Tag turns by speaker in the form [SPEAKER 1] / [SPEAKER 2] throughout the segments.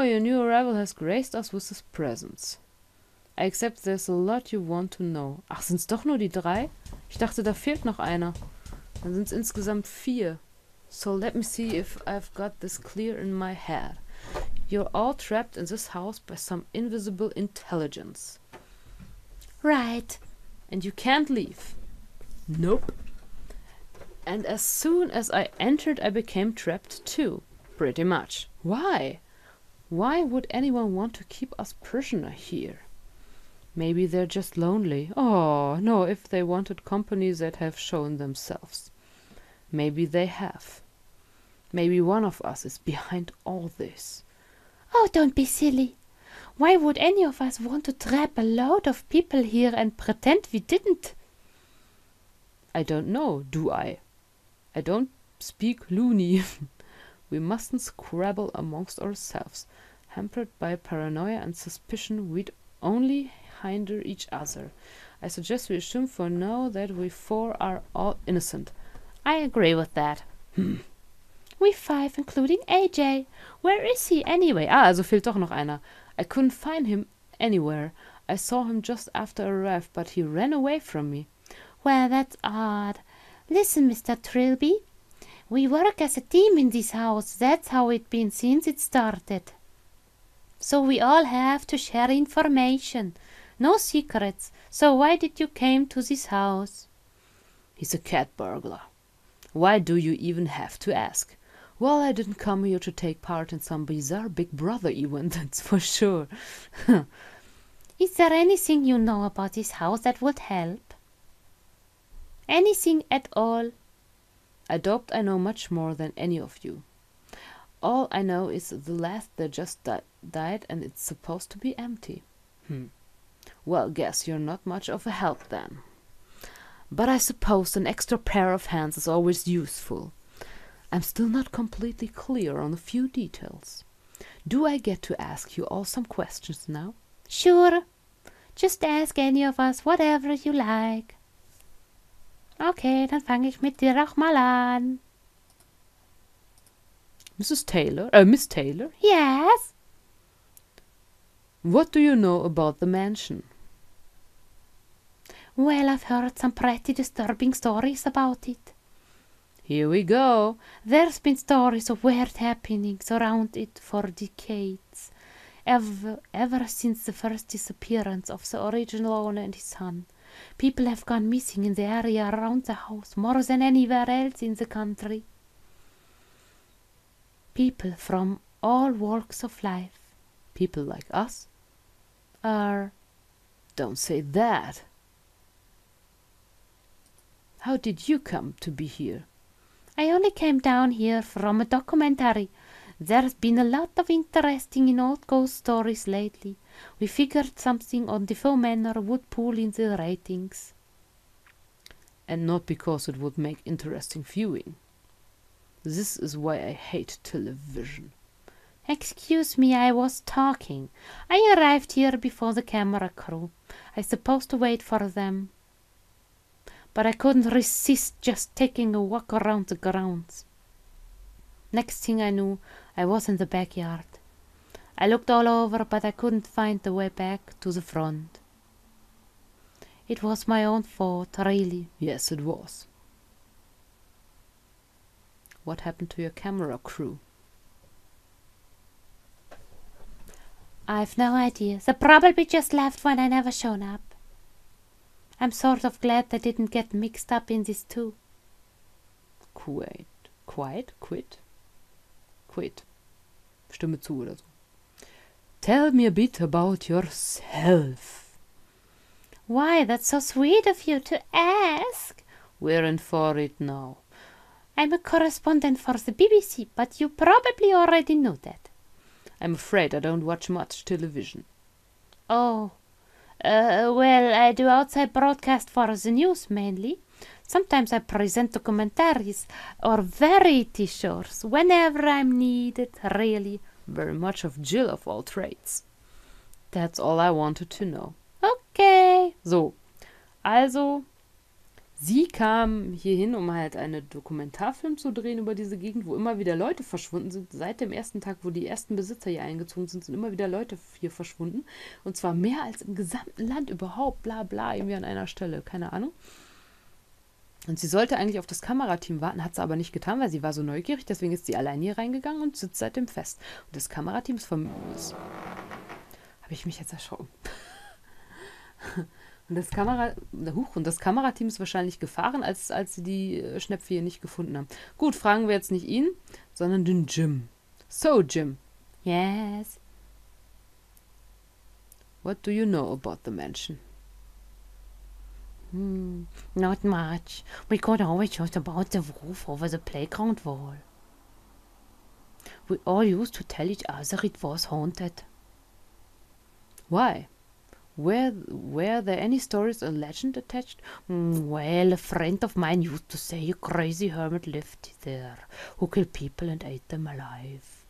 [SPEAKER 1] Oh, your new arrival has graced us with his presence. I accept there's a lot you want to know. Ach, sind's doch nur die 3? Ich dachte, da fehlt noch einer. Dann sind's insgesamt 4. So let me see if I've got this clear in my head. You're all trapped in this house by some invisible intelligence.
[SPEAKER 2] Right.
[SPEAKER 1] And you can't leave. Nope. And as soon as I entered, I became trapped too. Pretty much. Why? Why would anyone want to keep us prisoner here? Maybe they're just lonely. Oh, no, if they wanted company, they'd have shown themselves. Maybe they have. Maybe one of us is behind all this.
[SPEAKER 2] Oh, don't be silly. Why would any of us want to trap a load of people here and pretend we didn't?
[SPEAKER 1] I don't know, do I? I don't speak loony. We mustn't scrabble amongst ourselves. Hampered by paranoia and suspicion, we'd only hinder each other. I suggest we assume for now that we 4 are all innocent.
[SPEAKER 2] I agree with that. We 5, including AJ. Where is he anyway?
[SPEAKER 1] Also fehlt doch noch einer. I couldn't find him anywhere. I saw him just after I arrived, but he ran away from me.
[SPEAKER 2] Well, that's odd. Listen, Mr. Trilby. We work as a team in this house. That's how it's been since it started. So we all have to share information. No secrets. So why did you came to this house?
[SPEAKER 1] He's a cat burglar. Why do you even have to ask? Well, I didn't come here to take part in some bizarre Big Brother event, that's for sure.
[SPEAKER 2] Is there anything you know about this house that would help? Anything at all?
[SPEAKER 1] I doubt I know much more than any of you. All I know is the last that just died and it's supposed to be empty. Well, guess you're not much of a help then. But I suppose an extra pair of hands is always useful. I'm still not completely clear on a few details. Do I get to ask you all some questions now?
[SPEAKER 2] Sure. Just ask any of us whatever you like. Okay, dann fange ich mit dir auch mal an.
[SPEAKER 1] Miss Taylor?
[SPEAKER 2] Yes?
[SPEAKER 1] What do you know about the mansion?
[SPEAKER 2] Well, I've heard some pretty disturbing stories about it.
[SPEAKER 1] Here we go.
[SPEAKER 2] There's been stories of weird happenings around it for decades. Ever since the first disappearance of the original owner and his son. People have gone missing in the area around the house more than anywhere else in the country. People from all walks of life.
[SPEAKER 1] People like us? Don't say that. How did you come to be here?
[SPEAKER 2] I only came down here from a documentary. There's been a lot of interesting in old ghost stories lately. We figured something on Defoe Manor would pull in the ratings.
[SPEAKER 1] And not because it would make interesting viewing. This is why I hate television.
[SPEAKER 2] Excuse me, I was talking. I arrived here before the camera crew. I supposed to wait for them. But I couldn't resist just taking a walk around the grounds. Next thing I knew, I was in the backyard. I looked all over, but I couldn't find the way back to the front. It was my own fault, really.
[SPEAKER 1] Yes, it was. What happened to your camera crew?
[SPEAKER 2] I've no idea. They probably just left when I never shown up. I'm sort of glad they didn't get mixed up in this too.
[SPEAKER 1] Quit. Stimme zu oder so. Tell me a bit about yourself.
[SPEAKER 2] Why, that's so sweet of you to ask.
[SPEAKER 1] We're in for it now.
[SPEAKER 2] I'm a correspondent for the BBC, but you probably already know that.
[SPEAKER 1] I'm afraid I don't watch much television.
[SPEAKER 2] Oh, well, I do outside broadcast for the news mainly. Sometimes I present documentaries or variety shows whenever I'm needed, really.
[SPEAKER 1] Very much of Jill of all trades. That's all I wanted to know.
[SPEAKER 2] Okay.
[SPEAKER 1] So, also, Sie kam hierhin, um halt einen Dokumentarfilm zu drehen über diese Gegend, wo immer wieder Leute verschwunden sind. Seit dem ersten Tag, wo die ersten Besitzer hier eingezogen sind, sind immer wieder Leute hier verschwunden. Und zwar mehr als im gesamten Land überhaupt. Bla bla, irgendwie an einer Stelle. Keine Ahnung. Und sie sollte eigentlich auf das Kamerateam warten, hat sie aber nicht getan, weil sie war so neugierig. Deswegen ist sie allein hier reingegangen und sitzt seitdem fest. Und das Kamerateam ist vom... Habe ich mich jetzt erschrocken. Und das Kamerateam ist wahrscheinlich gefahren, als sie die Schnepfe hier nicht gefunden haben. Gut, fragen wir jetzt nicht ihn, sondern den Jim. So, Jim.
[SPEAKER 2] Yes.
[SPEAKER 1] What do you know about the mansion?
[SPEAKER 2] Not much. We got always just about the roof over the playground wall. We all used to tell each other it was haunted.
[SPEAKER 1] Why? Were there any stories or legend attached?
[SPEAKER 2] Well, a friend of mine used to say a crazy hermit lived there, who killed people and ate them alive.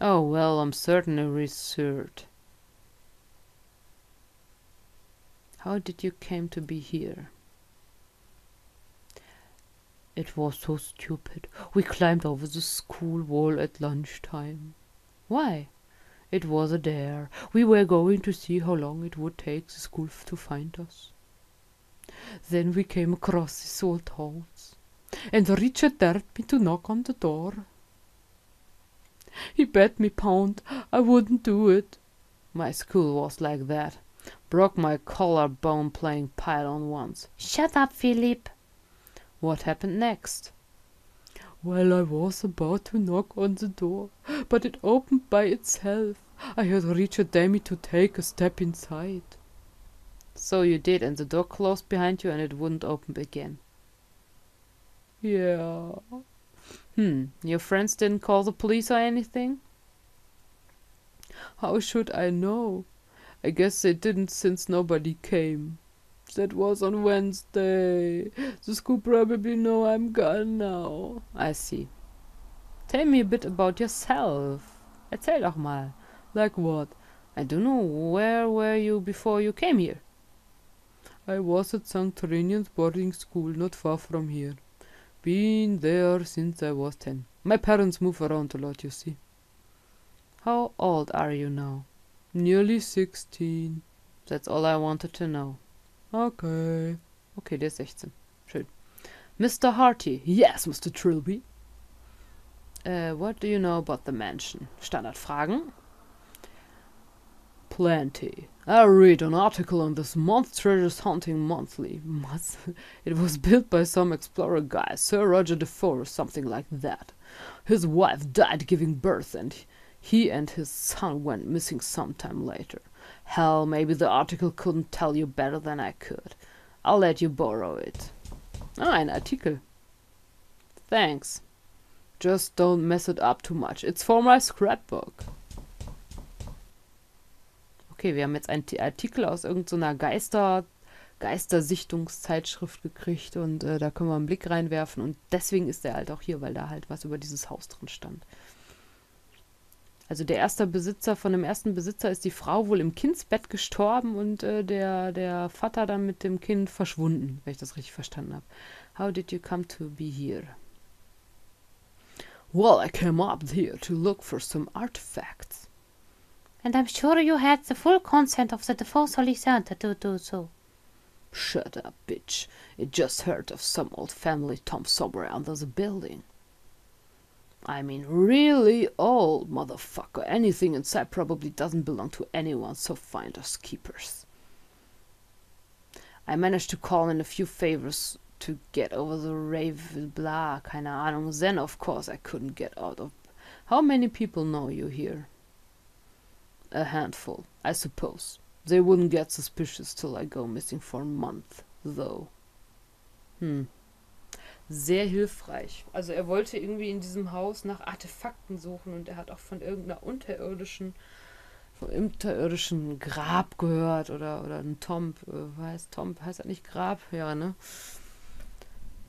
[SPEAKER 1] Oh, well, I'm certainly reassured. How did you came to be here?
[SPEAKER 2] It was so stupid. We climbed over the school wall at lunchtime.
[SPEAKER 1] Why?
[SPEAKER 2] It was a dare. We were going to see how long it would take the school to find us. Then we came across this old house, and Richard dared me to knock on the door. He bet me £1 I wouldn't do it.
[SPEAKER 1] My school was like that. Broke my collarbone playing pylon once.
[SPEAKER 2] Shut up, Philip.
[SPEAKER 1] What happened next?
[SPEAKER 2] Well, I was about to knock on the door, but it opened by itself. I heard Richard dare me to take a step inside.
[SPEAKER 1] So you did, and the door closed behind you and it wouldn't open again.
[SPEAKER 2] Yeah.
[SPEAKER 1] Your friends didn't call the police or anything?
[SPEAKER 2] How should I know? I guess they didn't since nobody came. That was on Wednesday. The school probably know I'm gone now.
[SPEAKER 1] I see. Tell me a bit about yourself. Erzähl doch mal.
[SPEAKER 2] Like what?
[SPEAKER 1] I don't know. Where were you before you came here?
[SPEAKER 2] I was at St. Trinian's boarding school not far from here. Been there since I was 10. My parents move around a lot, you see.
[SPEAKER 1] How old are you now?
[SPEAKER 2] Nearly 16.
[SPEAKER 1] That's all I wanted to know.
[SPEAKER 2] Okay.
[SPEAKER 1] Okay, der ist 16. Schön. Mr. Harty.
[SPEAKER 2] Yes, Mr. Trilby.
[SPEAKER 1] What do you know about the mansion? Standardfragen.
[SPEAKER 2] Plenty. I read an article on this month's Treasures Hunting Monthly. It was built by some explorer guy, Sir Roger de Four or something like that. His wife died giving birth and he and his son went missing sometime later. Hell, maybe the article couldn't tell you better than I could. I'll let you borrow it.
[SPEAKER 1] Ein Artikel.
[SPEAKER 2] Thanks. Just don't mess it up too much. It's for my scrapbook.
[SPEAKER 1] Okay, wir haben jetzt einen Artikel aus irgendeiner Geistersichtungszeitschrift gekriegt und da können wir einen Blick reinwerfen und deswegen ist er halt auch hier, weil da halt was über dieses Haus drin stand. Also von dem ersten Besitzer ist die Frau wohl im Kindsbett gestorben und der Vater dann mit dem Kind verschwunden, wenn ich das richtig verstanden habe. How did you come to be here?
[SPEAKER 2] Well, I came up here to look for some artifacts.
[SPEAKER 3] And I'm sure you had the full consent of the Defoe solicitor to do so.
[SPEAKER 2] Shut up, bitch. It just heard of some old family tomb somewhere under the building. I mean, really old, motherfucker. Anything inside probably doesn't belong to anyone, so finders keepers.
[SPEAKER 1] I managed to call in a few favors to get over the rave, blah, keine Ahnung. Then, of course, I couldn't get out of... How many people know you here?
[SPEAKER 2] A handful, I suppose. They wouldn't get suspicious till I go missing for a month, though.
[SPEAKER 1] Sehr hilfreich. Also er wollte irgendwie in diesem Haus nach Artefakten suchen und er hat auch von irgendeiner unterirdischen Grab gehört oder ein Tomb. Tomb heißt das nicht Grab? Ja, ne?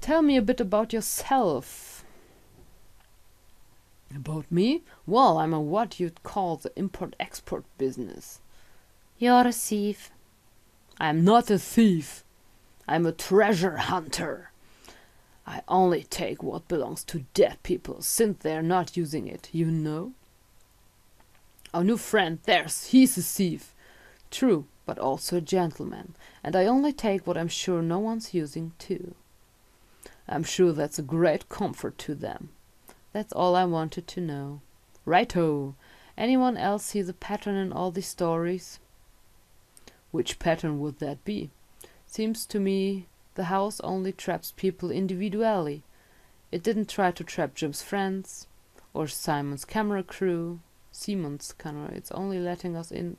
[SPEAKER 1] Tell me a bit about yourself.
[SPEAKER 2] About me? Well, I'm a what you'd call the import-export business.
[SPEAKER 3] You're a thief.
[SPEAKER 2] I'm not a thief.
[SPEAKER 1] I'm a treasure hunter. I only take what belongs to dead people, since they're not using it, you know? Our new friend, he's a thief. True, but also a gentleman, and I only take what I'm sure no one's using too. I'm sure that's a great comfort to them. That's all I wanted to know. Righto! Anyone else see the pattern in all these stories? Which pattern would that be? Seems to me the house only traps people individually. It didn't try to trap Jim's friends, or Simon's camera crew. Simon's camera, it's only letting us in.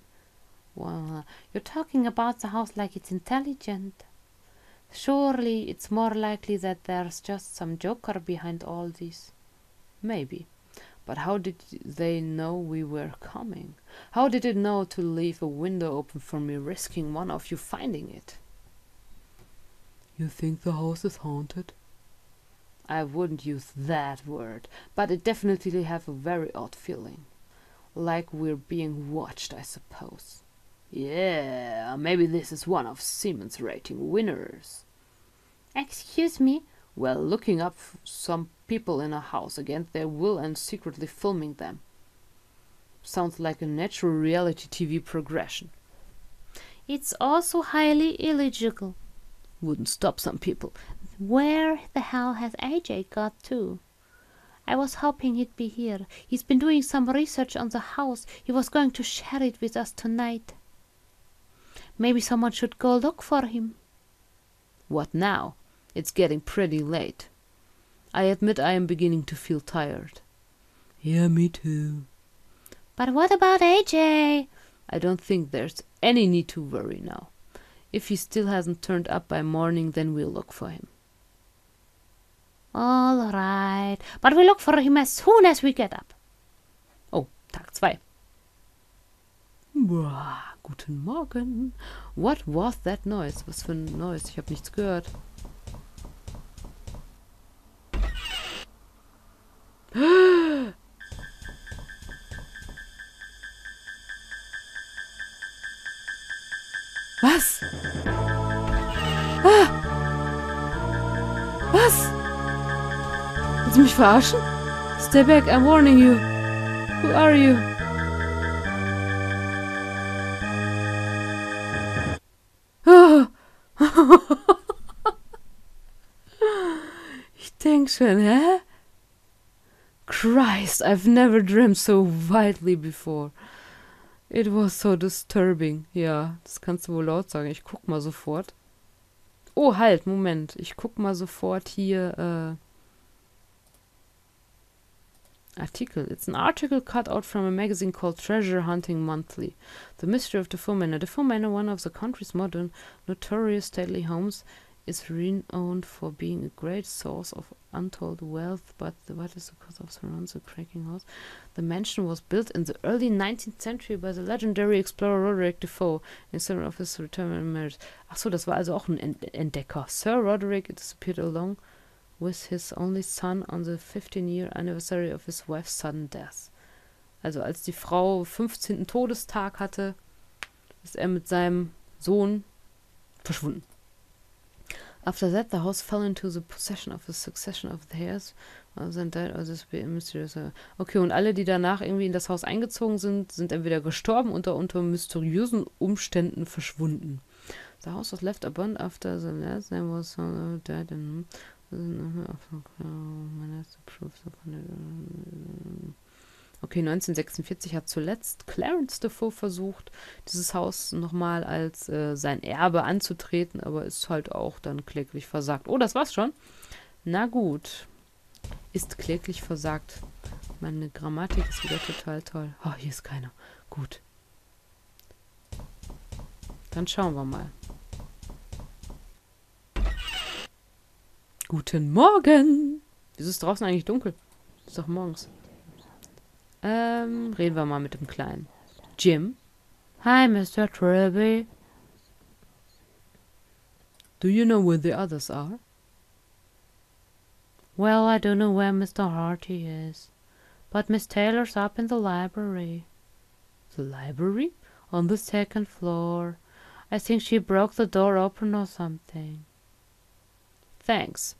[SPEAKER 2] Well, you're talking about the house like it's intelligent. Surely it's more likely that there's just some joker behind all this.
[SPEAKER 1] Maybe. But how did they know we were coming? How did it know to leave a window open for me, risking one of you finding it? You think the house is haunted? I wouldn't use that word, but it definitely have a very odd feeling. Like we're being watched, I suppose. Yeah, maybe this is one of Simon's rating winners.
[SPEAKER 2] Excuse me?
[SPEAKER 1] Well, looking up some people in a house against their will and secretly filming them. Sounds like a natural reality TV progression.
[SPEAKER 2] It's also highly illegal.
[SPEAKER 1] Wouldn't stop some people.
[SPEAKER 2] Where the hell has AJ got to? I was hoping he'd be here. He's been doing some research on the house. He was going to share it with us tonight. Maybe someone should go look for him.
[SPEAKER 1] What now? It's getting pretty late. I admit I am beginning to feel tired. Yeah, me too.
[SPEAKER 2] But what about AJ?
[SPEAKER 1] I don't think there's any need to worry now. If he still hasn't turned up by morning, then we'll look for him.
[SPEAKER 2] All right. But we'll look for him as soon as we get up.
[SPEAKER 1] Oh, Tag 2. Boah, guten Morgen. What was that noise? Was für ein Noise? Ich habe nichts gehört. Was? Ah! Was? Willst du mich verarschen? Stay back, I'm warning you. Who are you? Oh. Ich denk schon, hä? Christ, I've never dreamt so wildly before. It was so disturbing. Ja, das kannst du wohl laut sagen. Ich guck mal sofort. Oh, halt, Moment. Ich guck mal sofort hier, Artikel. It's an article cut out from a magazine called Treasure Hunting Monthly. The Mystery of the Manor. The Manor, one of the country's modern, notorious stately homes, is renowned for being a great source of untold wealth, but what is the cause of surrounds the cracking house? The mansion was built in the early 19th century by the legendary explorer Roderick Defoe in several of his retirement measures. Ach so, das war also auch ein Entdecker. Sir Roderick disappeared along with his only son on the 15-year anniversary of his wife's sudden death. Also als die Frau 15. Todestag hatte, ist er mit seinem Sohn verschwunden. After that, the house fell into the possession of a succession of heirs. Okay, und alle, die danach irgendwie in das Haus eingezogen sind, sind entweder gestorben oder unter mysteriösen Umständen verschwunden. The house was left abandoned after the last name was dead and Okay, 1946 hat zuletzt Clarence Defoe versucht, dieses Haus nochmal als sein Erbe anzutreten, aber ist halt auch dann kläglich versagt. Oh, das war's schon? Na gut. Ist kläglich versagt. Meine Grammatik ist wieder total toll. Oh, hier ist keiner. Gut. Dann schauen wir mal. Guten Morgen! Wieso ist draußen eigentlich dunkel? Ist doch morgens. Reden wir mal mit dem Kleinen. Jim?
[SPEAKER 2] Hi, Mr. Tribby.
[SPEAKER 1] Do you know where the others are?
[SPEAKER 2] Well, I don't know where Mr. Harty is, but Miss Taylor's up in the library.
[SPEAKER 1] The library?
[SPEAKER 2] On the second floor. I think she broke the door open or something.
[SPEAKER 1] Thanks.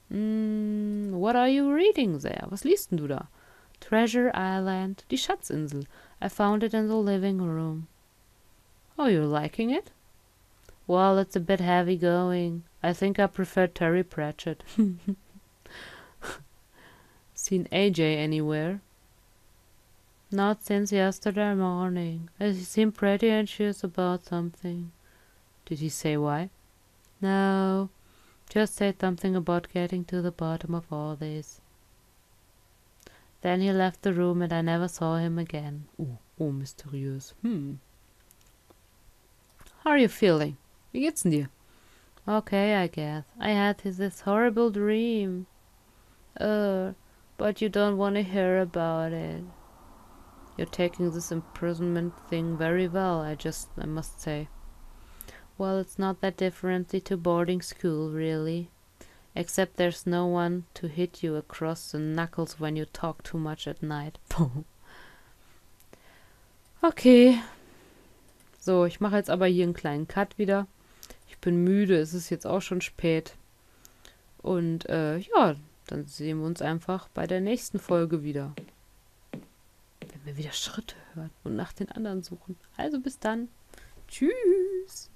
[SPEAKER 1] What are you reading there? Was liest denn du da? Treasure Island, die Schatzinsel. I found it in the living room. Oh, you're liking it? Well, it's a bit heavy going. I think I prefer Terry Pratchett. Seen AJ anywhere? Not since yesterday morning. He seemed pretty anxious about something. Did he say why? No, just said something about getting to the bottom of all this. Then he left the room and I never saw him again. Oh, mysteriös. How are you feeling? Wie geht's denn dir? Okay, I guess. I had this horrible dream. But you don't want to hear about it. You're taking this imprisonment thing very well, I must say. Well, it's not that differently to boarding school, really. Except there's no one to hit you across the knuckles when you talk too much at night. Okay. So, ich mache jetzt aber hier einen kleinen Cut wieder. Ich bin müde, es ist jetzt auch schon spät. Und ja, dann sehen wir uns einfach bei der nächsten Folge wieder. Wenn wir wieder Schritte hören und nach den anderen suchen. Also bis dann. Tschüss.